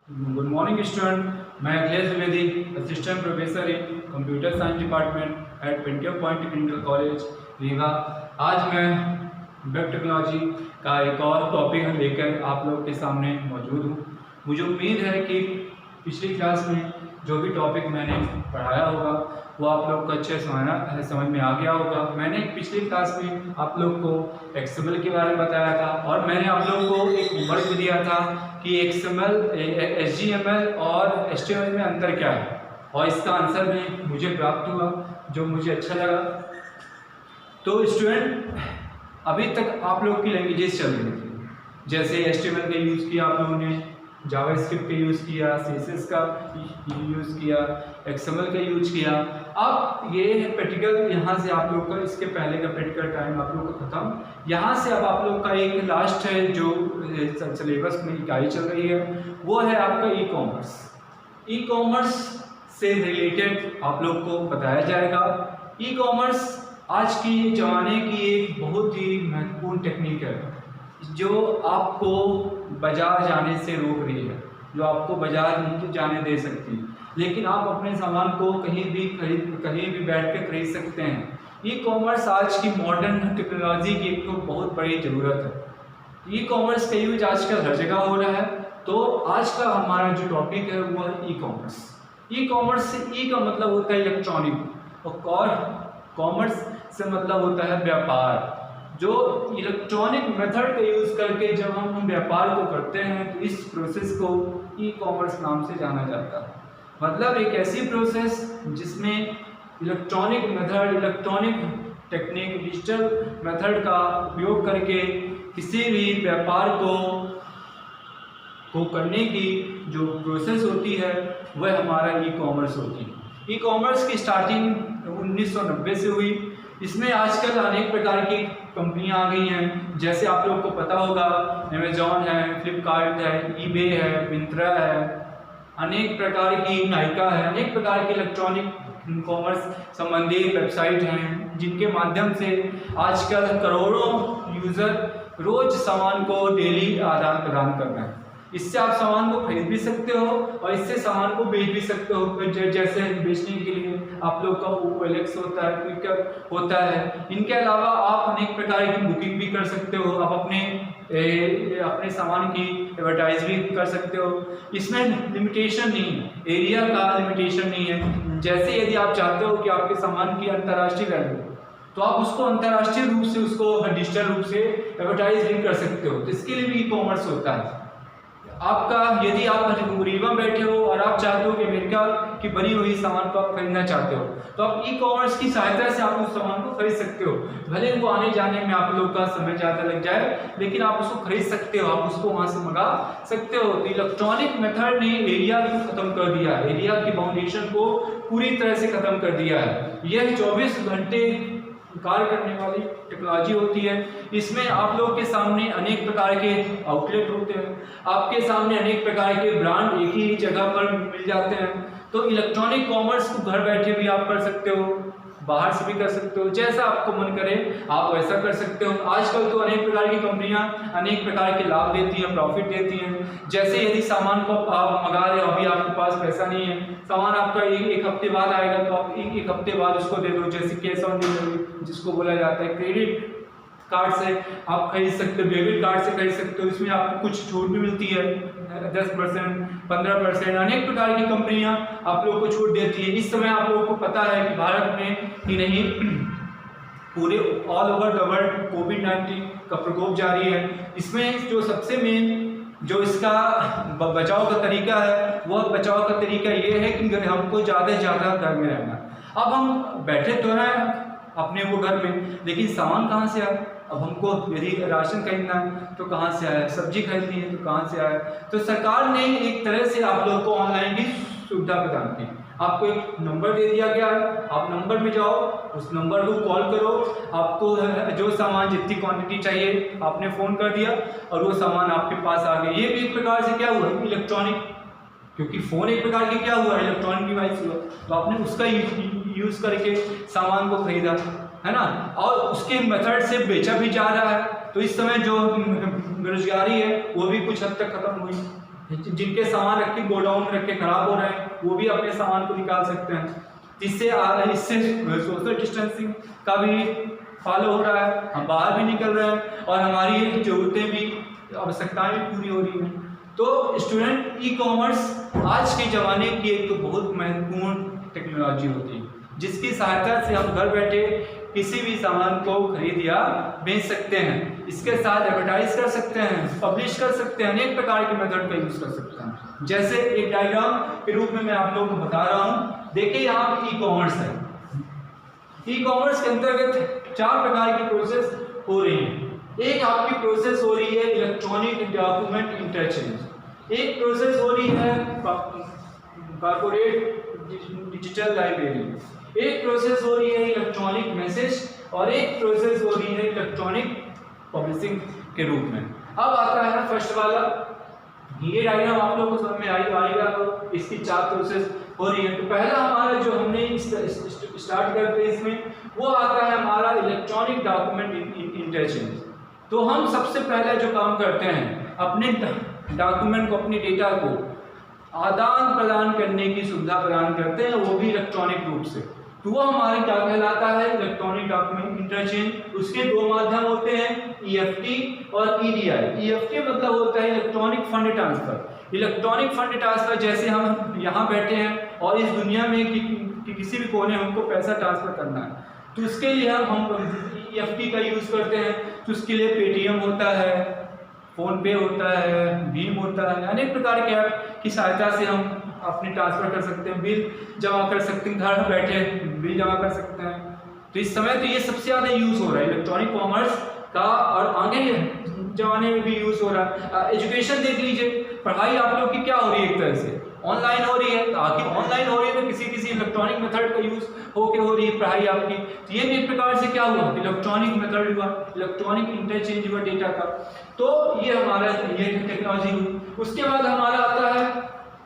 Good morning student. मैं Akhilesh Dwivedi, assistant professor in computer science department at Pentium point technical college Rewa. आज मैं web technology का एक और टॉपिक लेकर आप लोग के सामने मौजूद हूँ। मुझे उम्मीद है कि पिछली क्लास में जो भी टॉपिक मैंने पढ़ाया होगा वो आप लोग को अच्छे समझ में आ गया होगा। मैंने पिछली क्लास में आप लोग को एक्सएमएल के बारे में बताया था और मैंने आप लोग को एक होमवर्क भी दिया था कि एक्सएमएल, एचटीएमएल और एचटीएमएल में अंतर क्या है, और इसका आंसर भी मुझे प्राप्त हुआ जो मुझे अच्छा लगा। तो स्टूडेंट, अभी तक आप लोग की लैंग्वेजेस चल रही थी, जैसे एचटीएमएल का यूज़ किया आप लोगों ने, जावास्क्रिप्ट का यूज़ किया, सीएसएस का यूज़ किया, एक्सएमएल का यूज किया। अब ये प्रैक्टिकल यहाँ से आप लोग का, इसके पहले का प्रैक्टिकल टाइम आप लोग का खत्म। यहाँ से अब आप लोग का एक लास्ट है जो सिलेबस में इकाई चल रही है, वो है आपका ई कॉमर्स। ई कॉमर्स से रिलेटेड आप लोग को बताया जाएगा। ई कॉमर्स आज की ज़माने की एक बहुत ही महत्वपूर्ण टेक्निक है जो आपको बाजार जाने से रोक रही है, जो आपको बाजार नहीं जाने दे सकती, लेकिन आप अपने सामान को कहीं भी बैठ कर खरीद सकते हैं। ई कॉमर्स आज की मॉडर्न टेक्नोलॉजी की एक तो बहुत बड़ी ज़रूरत है। ई कॉमर्स का यूज आजकल हर जगह हो रहा है। तो आज का हमारा जो टॉपिक है वो है ई कॉमर्स। ई कॉमर्स से ई का मतलब होता है इलेक्ट्रॉनिक, और कॉमर्स से मतलब होता है व्यापार। जो इलेक्ट्रॉनिक मेथड का यूज़ करके जब हम व्यापार को करते हैं तो इस प्रोसेस को ई कॉमर्स नाम से जाना जाता है। मतलब एक ऐसी प्रोसेस जिसमें electronic method, electronic technique, digital method का उपयोग करके किसी भी व्यापार को करने की जो प्रोसेस होती है वह हमारा ई कॉमर्स होती है। ई कॉमर्स की स्टार्टिंग 1990 से हुई। इसमें आजकल अनेक प्रकार की कंपनियां आ गई हैं, जैसे आप लोग को पता होगा अमेजॉन है, फ्लिपकार्ट है, ईबे है, मिंत्रा है, अनेक प्रकार की नायका है, अनेक प्रकार की इलेक्ट्रॉनिक कॉमर्स संबंधी वेबसाइट हैं जिनके माध्यम से आजकल करोड़ों यूज़र रोज सामान को डेली आदान प्रदान कर रहे हैं। इससे आप सामान को खरीद भी सकते हो और इससे सामान को बेच भी सकते हो। जैसे बेचने के लिए आप लोग का OLX होता है, क्विकर होता है। इनके अलावा आप अनेक प्रकार की बुकिंग भी कर सकते हो, आप अपने सामान की एडवर्टाइज भी कर सकते हो। इसमें लिमिटेशन नहीं है, एरिया का लिमिटेशन नहीं है। जैसे यदि आप चाहते हो कि आपके सामान की अंतर्राष्ट्रीय वैल्यू, तो आप उसको अंतर्राष्ट्रीय रूप से, उसको डिजिटल रूप से एडवर्टाइज भी कर सकते हो। तो इसके लिए भी ई कॉमर्स होता है। आपका यदि आप रीवा बैठे हो और आप चाहते हो कि अमेरिका की बनी हुई सामान को आप खरीदना चाहते हो, तो आप ई कॉमर्स की सहायता से आप उस सामान को खरीद सकते हो। भले वो आने जाने में आप लोग का समय ज़्यादा लग जाए, लेकिन आप उसको खरीद सकते हो, आप उसको वहाँ से मंगा सकते हो। तो इलेक्ट्रॉनिक मेथड ने एरिया को खत्म कर दिया है, एरिया की बाउंडेशन को पूरी तरह से खत्म कर दिया है। यह 24 घंटे कार्य करने वाली टेक्नोलॉजी होती है। इसमें आप लोग के सामने अनेक प्रकार के आउटलेट होते हैं, आपके सामने अनेक प्रकार के ब्रांड एक ही जगह पर मिल जाते हैं। तो इलेक्ट्रॉनिक कॉमर्स को घर बैठे भी आप कर सकते हो, बाहर से भी कर सकते हो, जैसा आपको मन करे आप वैसा कर सकते हो। आजकल तो अनेक प्रकार की कंपनियां अनेक प्रकार के लाभ देती हैं, प्रॉफिट देती हैं। जैसे यदि सामान को आप मंगा रहे हो, अभी आपके पास पैसा नहीं है, सामान आपका एक हफ्ते बाद आएगा, तो आप एक हफ्ते बाद उसको दे दो, जैसे कैश ऑन डिलीवरी जिसको बोला जाता है। क्रेडिट कार्ड से आप खरीद सकते हो, डेबिट कार्ड से खरीद सकते हो, इसमें आपको कुछ छूट भी मिलती है, 10%, 15%। अनेक प्रकार की कंपनियां आप लोग को छूट देती है। इस समय आप लोगों को पता है कि भारत में ही नहीं पूरे ऑल ओवर द वर्ल्ड कोविड-19 का प्रकोप जारी है। इसमें जो सबसे मेन जो इसका बचाव का तरीका है, वह बचाव का तरीका ये है कि हमको ज़्यादा से ज़्यादा घर में रहना। अब हम बैठे तो हैं अपने वो घर में, लेकिन सामान कहाँ से आए? अब हमको यदि राशन खरीदना है तो कहाँ से आया, सब्जी खरीदनी है तो कहाँ से आया। तो सरकार ने एक तरह से आप लोग को ऑनलाइन की सुविधा प्रदान की। आपको एक नंबर दे दिया गया है, आप नंबर में जाओ, उस नंबर को कॉल करो, आपको जो सामान जितनी क्वांटिटी चाहिए आपने फ़ोन कर दिया और वो सामान आपके पास आ गया। ये भी एक प्रकार से क्या हुआ, इलेक्ट्रॉनिक, क्योंकि फ़ोन एक प्रकार की क्या हुआ, इलेक्ट्रॉनिक डिवाइस हुआ, तो आपने उसका यूज़ करके सामान को खरीदा, है ना, और उसके मेथड से बेचा भी जा रहा है। तो इस समय जो बेरोजगारी है वो भी कुछ हद तक खत्म हुई। जिनके सामान रख के गोडाउन में रख के खराब हो रहे हैं, वो भी अपने सामान को निकाल सकते हैं, जिससे इससे सोशल डिस्टेंसिंग का भी फॉलो हो रहा है, हम बाहर भी निकल रहे हैं और हमारी जरूरतें भी, आवश्यकताएं भी पूरी हो रही हैं। तो स्टूडेंट, ई कॉमर्स आज के ज़माने की एक तो बहुत महत्वपूर्ण टेक्नोलॉजी होती है, जिसकी सहायता से हम घर बैठे किसी भी सामान को खरीद या बेच सकते हैं। इसके साथ एडवर्टाइज कर सकते हैं, पब्लिश कर सकते हैं, अनेक प्रकार के मेथड का यूज़ कर सकते हैं। जैसे एक डायग्राम के रूप में मैं आप लोगों को बता रहा हूँ। देखिए यहाँ ई कॉमर्स है। ई कॉमर्स के अंतर्गत 4 प्रकार की प्रोसेस हो रही है। एक आपकी प्रोसेस हो रही है इलेक्ट्रॉनिक डॉक्यूमेंट इंटरचेंज, एक प्रोसेस हो रही है कॉर्पोरेट डिजिटल लाइब्रेरी, एक प्रोसेस हो रही है इलेक्ट्रॉनिक मैसेज और एक प्रोसेस हो रही है इलेक्ट्रॉनिक पब्लिशिंग के रूप में। अब आता है फर्स्ट वाला। ये डायग्राम आप लोगों को समझ में आएगा, तो इसकी 4 प्रोसेस हो रही है। तो पहला हमारा जो हमने स्टार्ट करते हैं इसमें, वो आता है हमारा इलेक्ट्रॉनिक डॉक्यूमेंट इंटरचेंज। तो हम सबसे पहले जो काम करते हैं, अपने डॉक्यूमेंट को, अपने डेटा को आदान प्रदान करने की सुविधा प्रदान करते हैं, वो भी इलेक्ट्रॉनिक रूप से। तो वो हमारे क्या कहलाता है, इलेक्ट्रॉनिक डॉक्यूमेंट इंटरचेंज। उसके 2 माध्यम होते हैं, ईएफटी और ईडीआई। ईएफटी मतलब होता है electronic fund transfer. Electronic fund transfer जैसे हम यहाँ बैठे हैं और इस दुनिया में किसी भी कोने हमको पैसा ट्रांसफर करना है, तो उसके लिए हम ईएफटी का यूज़ करते हैं। तो उसके लिए पेटीएम होता है, फ़ोन पे होता है, भीम होता है, अनेक प्रकार के ऐप की सहायता से हम अपनी ट्रांसफ़र कर सकते हैं, बिल जमा कर सकते हैं, घर बैठे बिल जमा कर सकते हैं। तो इस समय तो ये सबसे ज़्यादा यूज़ हो रहा है इलेक्ट्रॉनिक कॉमर्स का, और आगे ज़माने में भी यूज़ हो रहा है। एजुकेशन देख लीजिए, पढ़ाई आप लोग की क्या हो रही है, एक तरह से ऑनलाइन हो रही है। आखिर ऑनलाइन हो रही है तो किसी इलेक्ट्रॉनिक मेथड का यूज़ होके हो रही है पढ़ाई आपकी। तो ये भी एक प्रकार से क्या हुआ, इलेक्ट्रॉनिक मेथड हुआ, इलेक्ट्रॉनिक इंटरचेंज हुआ डेटा का। तो ये हमारा ये टेक्नोलॉजी हुई। उसके बाद हमारा आता है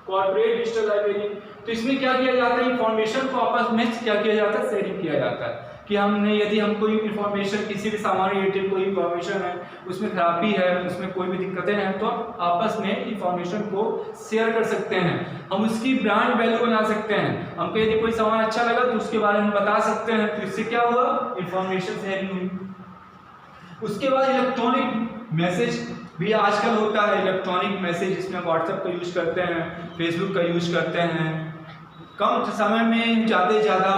कॉर्पोरेट डिजिटल लाइब्रेरी। तो इसमें क्या किया जाता है, इंफॉर्मेशन को आपस में क्या किया जाता है, शेयरिंग किया जाता है। कि हमने यदि हम कोई इन्फॉर्मेशन, किसी भी सामान रिलेटेड कोई इन्फॉर्मेशन है, उसमें खराबी है, उसमें कोई भी दिक्कतें हैं, तो हम आपस में इन्फॉर्मेशन को शेयर कर सकते हैं। हम उसकी ब्रांड वैल्यू बना सकते हैं। हमको यदि कोई सामान अच्छा लगा तो उसके बारे में बता सकते हैं। तो इससे क्या हुआ, इन्फॉर्मेशन शेयरिंग हुई। उसके बाद इलेक्ट्रॉनिक मैसेज भी आजकल होता है। इलेक्ट्रॉनिक मैसेज जिसमें व्हाट्सएप का यूज़ करते हैं, फेसबुक का यूज़ करते हैं। कम समय में ज़्यादा से ज़्यादा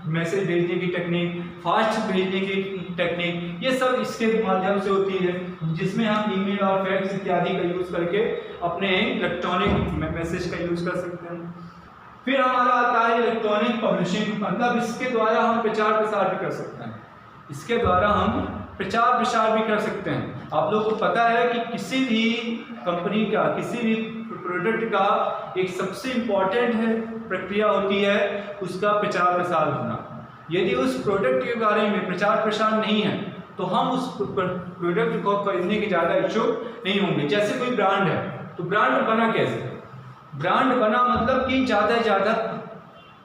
मैसेज भेजने की टेक्निक, फास्ट भेजने की टेक्निक, ये सब इसके माध्यम से होती है, जिसमें हम ईमेल और फैक्स इत्यादि का यूज़ करके अपने इलेक्ट्रॉनिक मैसेज का यूज़ कर सकते हैं। फिर हमारा आता है इलेक्ट्रॉनिक पब्लिशिंग, मतलब इसके द्वारा हम प्रचार प्रसार भी कर सकते हैं। इसके द्वारा हम प्रचार प्रसार भी कर सकते हैं। आप लोग को पता है कि किसी भी कंपनी का, किसी भी प्रोडक्ट का एक सबसे इम्पॉर्टेंट है प्रक्रिया होती है उसका प्रचार प्रसार होना। यदि उस प्रोडक्ट के बारे में प्रचार प्रसार नहीं है तो हम उस प्रोडक्ट को खरीदने के ज़्यादा इच्छुक नहीं होंगे। जैसे कोई ब्रांड है, तो ब्रांड बना कैसे, ब्रांड बना मतलब कि ज़्यादा से ज़्यादा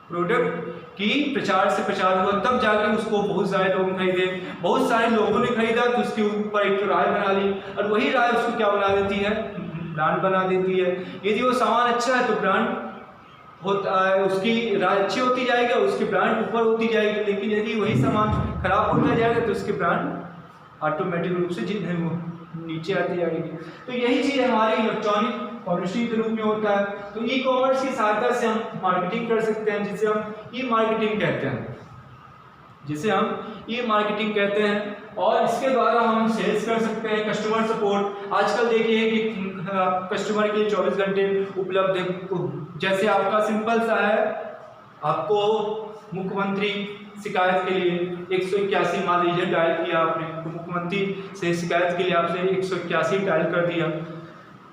प्रोडक्ट की प्रचार से प्रचार हुआ, तब जाके उसको बहुत सारे लोग खरीदे। बहुत सारे लोगों ने खरीदा तो उसके ऊपर एक राय बना ली, और वही राय उसको क्या बना देती है, ब्रांड बना देती है। यदि वो सामान अच्छा है तो ब्रांड होता है, उसकी राय अच्छी होती जाएगी, उसकी ब्रांड ऊपर होती जाएगी। लेकिन यदि वही सामान खराब होता जाएगा तो उसकी ब्रांड ऑटोमेटिक रूप से नीचे आती जाएगी। तो यही चीज़ हमारी इलेक्ट्रॉनिक पब्लिशिंग के रूप में होता है। तो ई कॉमर्स की सहायता से हम मार्केटिंग कर सकते हैं, जिसे हम ई मार्केटिंग कहते हैं, जिसे हम ई मार्केटिंग कहते हैं। और इसके द्वारा हम सेल्स कर सकते हैं। कस्टमर सपोर्ट, आजकल देखिए कि कस्टमर के लिए 24 घंटे उपलब्ध है। जैसे आपका सिंपल सा है, आपको मुख्यमंत्री शिकायत के लिए 181 मान लीजिए डायल किया आपने, तो मुख्यमंत्री से शिकायत के लिए आपसे 181 डायल कर दिया।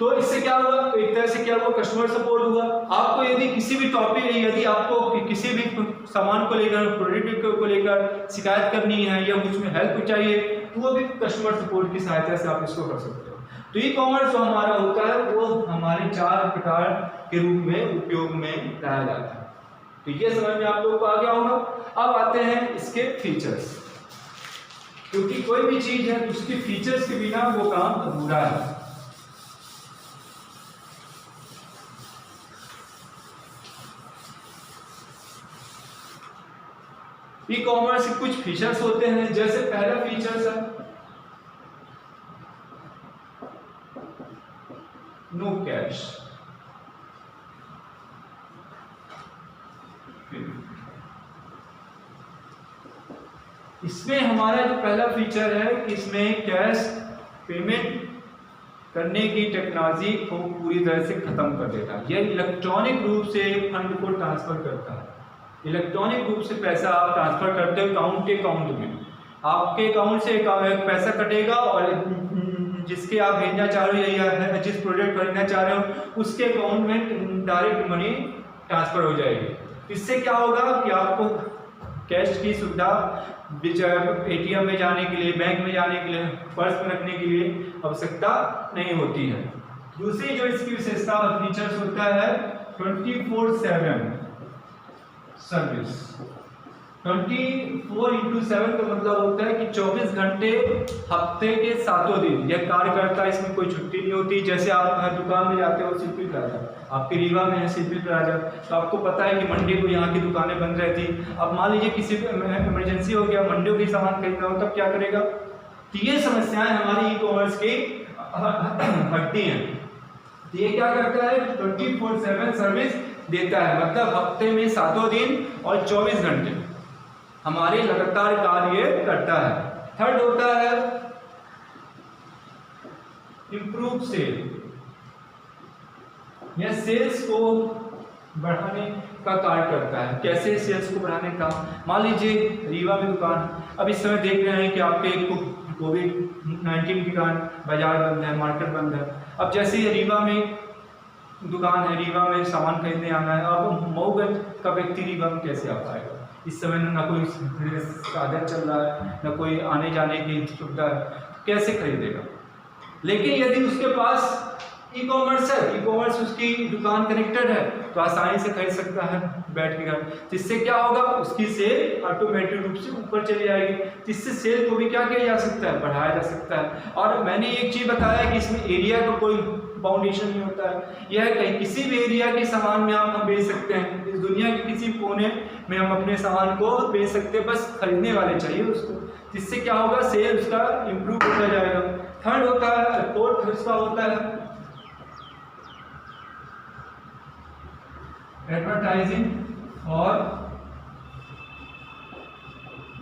तो इससे क्या हुआ, तो एक तरह से क्या हुआ, कस्टमर सपोर्ट हुआ। आपको यदि किसी भी टॉपिक, यदि आपको किसी भी सामान को लेकर, प्रोडक्ट को लेकर शिकायत करनी है या उसमें हेल्प चाहिए, तो वो भी कस्टमर सपोर्ट की सहायता से आप इसको कर सकते हो। तो ई कॉमर्स जो हमारा होता है वो हमारे 4 प्रकार के रूप में उपयोग में लाया जाता है। तो ये समझ में आप लोगों को आ गया होगा। अब आते हैं इसके फीचर्स, क्योंकि कोई भी चीज है उसके फीचर्स के बिना वो काम अधूरा है। ई कॉमर्स के कुछ फीचर्स होते हैं, जैसे पहला फीचर्स है नो कैश। इसमें हमारा जो पहला फीचर है कि इसमें कैश पेमेंट करने की टेक्नोलॉजी को पूरी तरह से खत्म कर देता है। यह इलेक्ट्रॉनिक रूप से फंड को ट्रांसफर करता है। इलेक्ट्रॉनिक रूप से पैसा आप ट्रांसफर करते हो अकाउंट के अकाउंट में, आपके अकाउंट से पैसा कटेगा और जिसके आप भेजना चाह रहे हो या जिस प्रोडक्ट खरीदना चाह रहे हो उसके अकाउंट में डायरेक्ट मनी ट्रांसफर हो जाएगी। इससे क्या होगा कि आपको कैश की सुविधा एटीएम में जाने के लिए, बैंक में जाने के लिए, पर्स में रखने के लिए आवश्यकता नहीं होती है। दूसरी जो इसकी विशेषता और फीचर्स होता है 24/7 सर्विस। 24/7 का मतलब होता है कि 24 घंटे हफ्ते के 7 दिन यह कार्य करता है। इसमें कोई छुट्टी नहीं होती। जैसे आप हर दुकान में जाते हो, शिल्पी प्लाजा आपके रीवा में है, शिल्पी प्लाजा, तो आपको पता है कि मंडे को यहाँ की दुकानें बंद रहती। अब मान लीजिए किसी इमरजेंसी हो गया, मंडे को भी सामान खरीदना हो, तब क्या करेगा? तो ये समस्याएं हमारी ई कॉमर्स की हटती हैं। तो ये क्या करता है? 24/7 सर्विस देता है, मतलब हफ्ते में 7 दिन और 24 घंटे हमारे लगातार कार्य करता है। थर्ड होता है इंप्रूव सेल। यह सेल्स को बढ़ाने का कार्य करता है। कैसे सेल्स को बढ़ाने का? मान लीजिए रीवा में दुकान, अब इस समय देख रहे हैं कि आपके कोविड-19 के कारण बाजार बंद है, मार्केट बंद है। अब जैसे ये रीवा में दुकान है, रीवा में सामान खरीदने आना है, अब मऊगंज का व्यक्ति रीवा में कैसे आ पाएगा? इस समय ना कोई साधन चल रहा है, ना कोई आने जाने की सुविधा है, कैसे खरीदेगा? लेकिन यदि उसके पास ई कॉमर्स है, ई कॉमर्स उसकी दुकान कनेक्टेड है, तो आसानी से खरीद सकता है बैठ के घर। जिससे क्या होगा? उसकी सेल ऑटोमेटिक रूप से ऊपर चली जाएगी। जिससे सेल को भी क्या किया जा सकता है? बढ़ाया जा सकता है। और मैंने एक चीज़ बताया कि इसमें एरिया का कोई बाउंडेशन नहीं होता है। यह कहीं किसी भी एरिया के सामान में हम बेच सकते हैं। इस दुनिया के किसी कोने में हम अपने सामान को बेच सकते हैं, बस खरीदने वाले चाहिए उसको। जिससे क्या होगा? सेल उसका इम्प्रूव होता जाएगा। थर्ड होता है, फोर्थ उसका होता है एडवर्टाइजिंग और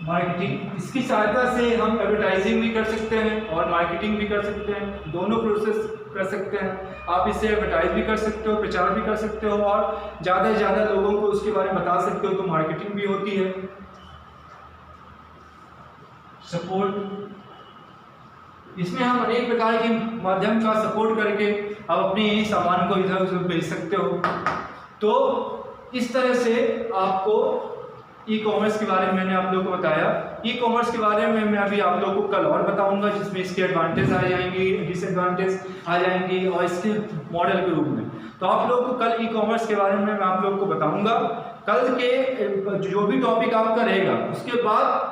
मार्केटिंग। इसकी सहायता से हम एडवर्टाइजिंग भी कर सकते हैं और मार्केटिंग भी कर सकते हैं, दोनों प्रोसेस कर सकते हैं। आप इसे एडवर्टाइज भी कर सकते हो, प्रचार भी कर सकते हो और ज़्यादा से ज़्यादा लोगों को उसके बारे में बता सकते हो, तो मार्केटिंग भी होती है। सपोर्ट, इसमें हम अनेक प्रकार के माध्यम का सपोर्ट करके आप अपने सामान को इधर उधर बेच सकते हो। तो इस तरह से आपको ई कॉमर्स के बारे में मैंने आप लोगों को बताया। ई कॉमर्स के बारे में मैं अभी आप लोगों को कल और बताऊंगा, जिसमें इसके एडवांटेज आ जाएंगी, डिसएडवांटेज आ जाएंगी और इसके मॉडल के रूप में। तो आप लोगों को कल ई कॉमर्स के बारे में मैं आप लोगों को बताऊंगा। कल के जो भी टॉपिक आपका रहेगा, उसके बाद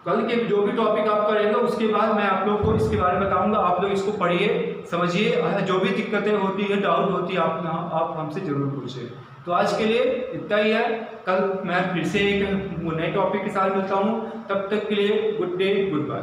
कल के जो भी टॉपिक आपका रहेगा उसके बाद मैं आप लोगों को इसके बारे में बताऊंगा। आप लोग इसको पढ़िए, समझिए, जो भी दिक्कतें होती है, डाउट होती है, आप हमसे जरूर पूछिए। तो आज के लिए इतना ही है। कल मैं फिर से एक नए टॉपिक के साथ मिलता हूँ। तब तक के लिए गुड डे, गुड बाय।